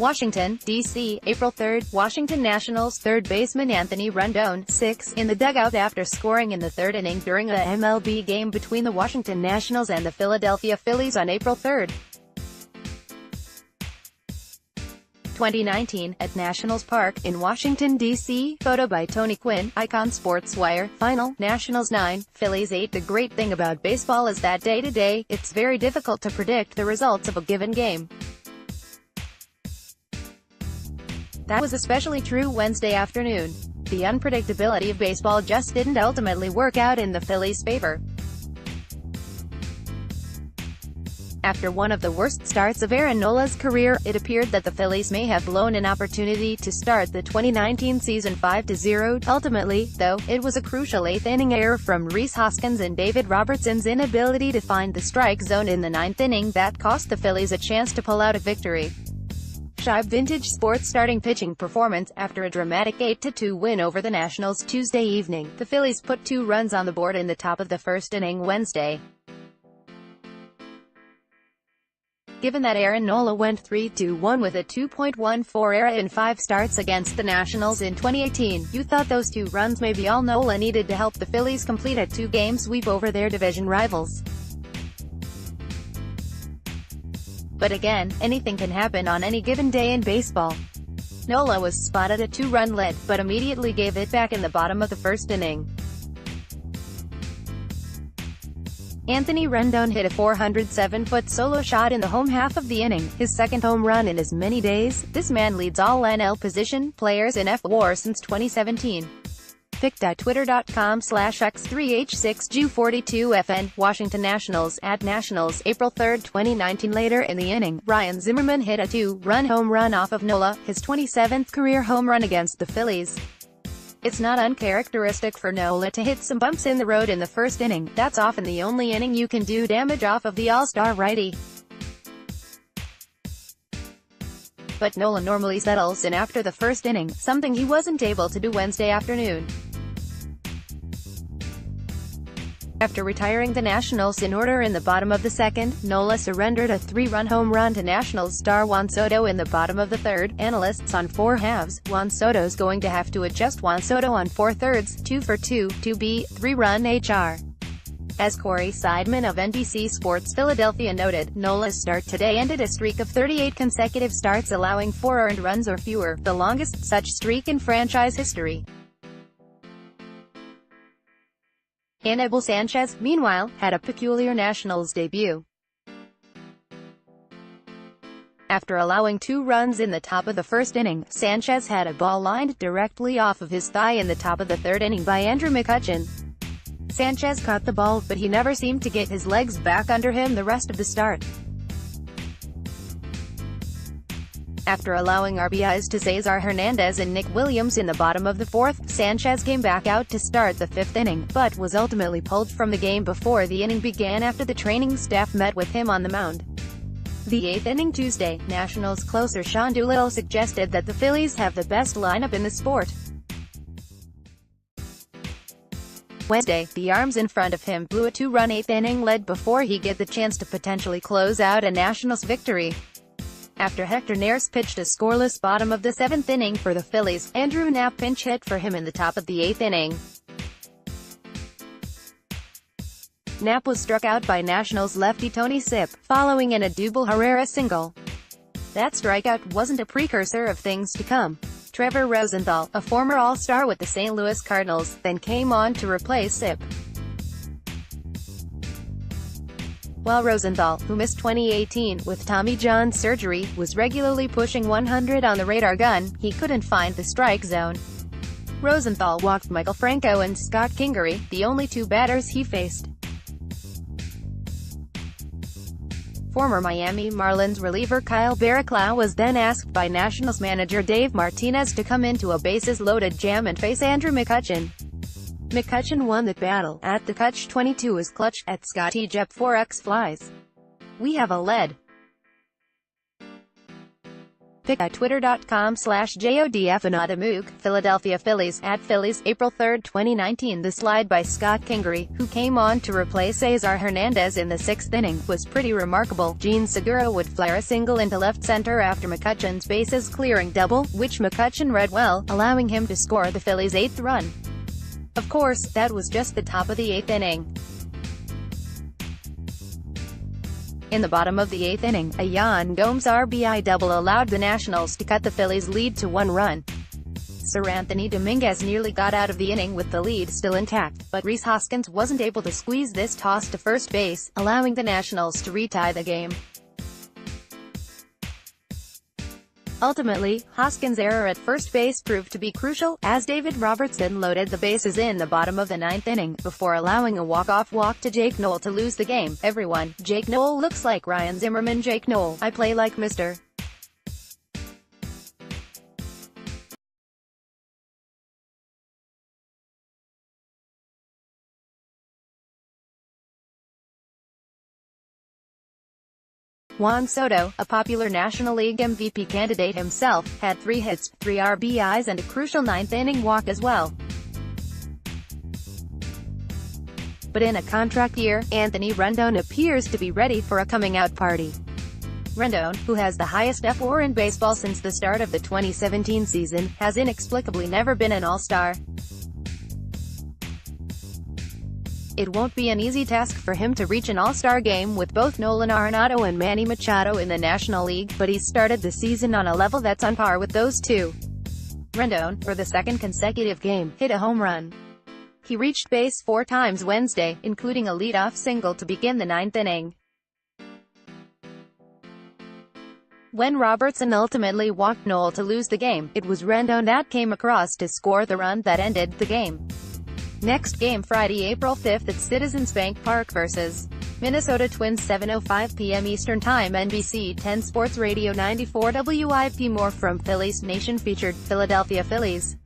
Washington, D.C., April 3. Washington Nationals third baseman Anthony Rendon, 6, in the dugout after scoring in the third inning during a MLB game between the Washington Nationals and the Philadelphia Phillies on April 3. 2019, at Nationals Park, in Washington, D.C. Photo by Tony Quinn, Icon Sportswire. Final, Nationals 9, Phillies 8. The great thing about baseball is that day to day, it's very difficult to predict the results of a given game. That was especially true Wednesday afternoon. The unpredictability of baseball just didn't ultimately work out in the Phillies' favor. After one of the worst starts of Aaron Nola's career, it appeared that the Phillies may have blown an opportunity to start the 2019 season 5-0. Ultimately, though, it was a crucial eighth-inning error from Rhys Hoskins and David Robertson's inability to find the strike zone in the ninth inning that cost the Phillies a chance to pull out a victory. Shy vintage sports starting pitching performance. After a dramatic 8-2 win over the Nationals Tuesday evening, the Phillies put 2 runs on the board in the top of the first inning Wednesday. Given that Aaron Nola went 3-1 with a 2.14 ERA in 5 starts against the Nationals in 2018, you thought those 2 runs may be all Nola needed to help the Phillies complete a 2-game sweep over their division rivals. But again, anything can happen on any given day in baseball. Nola was spotted a 2-run lead, but immediately gave it back in the bottom of the first inning. Anthony Rendon hit a 407-foot solo shot in the home half of the inning, his second home run in as many days. This man leads all NL position players in F-WAR since 2017. pic.twitter.com/x3h6ju42fn. Washington Nationals, at Nationals, April 3, 2019. Later in the inning, Ryan Zimmerman hit a 2-run home run off of Nola, his 27th career home run against the Phillies. It's not uncharacteristic for Nola to hit some bumps in the road in the first inning. That's often the only inning you can do damage off of the all-star righty. But Nola normally settles in after the first inning, something he wasn't able to do Wednesday afternoon. After retiring the Nationals in order in the bottom of the second, Nola surrendered a 3-run home run to Nationals star Juan Soto in the bottom of the third. Analysts on 4 halves, Juan Soto's going to have to adjust. Juan Soto on 4 thirds, 2 for 2, 2B, 3-run HR. As Corey Seidman of NBC Sports Philadelphia noted, Nola's start today ended a streak of 38 consecutive starts allowing 4 earned runs or fewer, the longest such streak in franchise history. Aníbal Sánchez, meanwhile, had a peculiar Nationals debut. After allowing 2 runs in the top of the first inning, Sánchez had a ball lined directly off of his thigh in the top of the third inning by Andrew McCutchen. Sánchez caught the ball, but he never seemed to get his legs back under him the rest of the start. After allowing RBIs to Cesar Hernandez and Nick Williams in the bottom of the fourth, Sánchez came back out to start the 5th inning, but was ultimately pulled from the game before the inning began after the training staff met with him on the mound. The 8th inning Tuesday, Nationals closer Sean Doolittle suggested that the Phillies have the best lineup in the sport. Wednesday, the arms in front of him blew a 2-run 8th inning lead before he get the chance to potentially close out a Nationals victory. After Hector Neris pitched a scoreless bottom of the 7th inning for the Phillies, Andrew Knapp pinch hit for him in the top of the 8th inning. Knapp was struck out by Nationals lefty Tony Sipp, following in a Dubal Herrera single. That strikeout wasn't a precursor of things to come. Trevor Rosenthal, a former All-Star with the St. Louis Cardinals, then came on to replace Sipp. While Rosenthal, who missed 2018 with Tommy John surgery, was regularly pushing 100 on the radar gun, he couldn't find the strike zone. Rosenthal walked Michael Franco and Scott Kingery, the only 2 batters he faced. Former Miami Marlins reliever Kyle Barraclough was then asked by Nationals manager Dave Martinez to come into a bases-loaded jam and face Andrew McCutchen. McCutchen won the battle. At the Catch-22 is clutch. At Scotty Jep 4x flies. We have a lead. Pick at twitter.com/JODFAnadamook, Philadelphia Phillies, at Phillies, April 3, 2019. The slide by Scott Kingery, who came on to replace Cesar Hernandez in the 6th inning, was pretty remarkable. Gene Segura would flare a single into left center after McCutchen's bases-clearing double, which McCutchen read well, allowing him to score the Phillies' 8th run. Of course, that was just the top of the 8th inning. In the bottom of the 8th inning, a Yan Gomes RBI double allowed the Nationals to cut the Phillies' lead to 1 run. Sir Anthony Dominguez nearly got out of the inning with the lead still intact, but Rhys Hoskins wasn't able to squeeze this toss to first base, allowing the Nationals to retie the game. Ultimately, Hoskins' error at first base proved to be crucial, as David Robertson loaded the bases in the bottom of the 9th inning, before allowing a walk-off walk to Jake Noel to lose the game. Everyone, Jake Noel looks like Ryan Zimmerman. Jake Noel, I play like Mr. Juan Soto, a popular National League MVP candidate himself, had 3 hits, 3 RBIs and a crucial 9th inning walk as well. But in a contract year, Anthony Rendon appears to be ready for a coming-out party. Rendon, who has the highest F4 in baseball since the start of the 2017 season, has inexplicably never been an All-Star. It won't be an easy task for him to reach an All-Star game with both Nolan Arenado and Manny Machado in the National League, but he's started the season on a level that's on par with those two. Rendon, for the 2nd consecutive game, hit a home run. He reached base 4 times Wednesday, including a leadoff single to begin the 9th inning. When Robertson ultimately walked Noel to lose the game, it was Rendon that came across to score the run that ended the game. Next game Friday, April 5 at Citizens Bank Park vs. Minnesota Twins, 7:05 p.m. Eastern Time. NBC 10 Sports Radio 94 WIP. More from Phillies Nation featured Philadelphia Phillies.